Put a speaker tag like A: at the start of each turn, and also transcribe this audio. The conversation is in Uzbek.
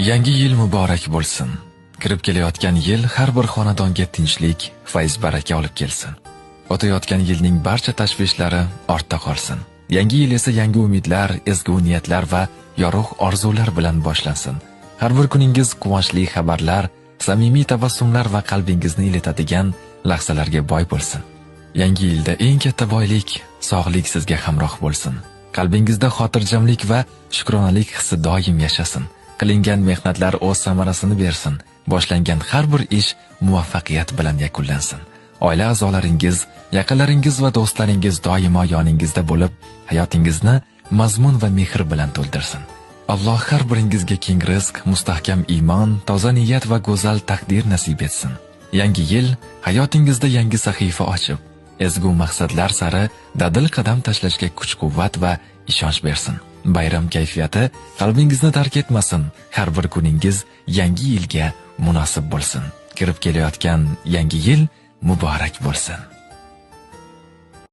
A: Yangi yil muborak bo'lsin. Kirib kelayotgan yil har bir xonadonga tinchlik, fayz baraka olib kelsin. O'tayotgan yilning barcha tashvishlari ortda qolsin. Yangi yil esa yangi umidlar, ezgu niyatlar va yorug' orzular bilan boshlansin. Har bir kuningiz quvonchli xabarlar, samimiy tabassumlar va qalbingizni iletadigan lahzalarga boy bo'lsin. Yangi yilda eng katta boylik sog'lik sizga hamroh bo'lsin. Qalbingizda xotirjamlik va shukronalik hissi doim yashasin. Qilingan mehnatlar o'z samarasini bersin. Boshlangan har bir ish muvaffaqiyat bilan yakunlansin. Oila a'zolaringiz, yaqinlaringiz va do'stlaringiz doimo yoningizda bo'lib, hayotingizni mazmun va mehr bilan to'ldirsin. Alloh har biringizga keng rizq, mustahkam iymon, toza niyat va go'zal taqdir nasib etsin. Yangi yil hayotingizda yangi sahifa ochib, ezgu maqsadlar sari dadil qadam tashlashga kuch-quvvat va ishonch bersin. Bayram kayfiyati qalbingizni tark etmasin. Har bir kuningiz yangi yilga munosib bo'lsin. Kirib kelayotgan yangi yil muborak bo'lsin.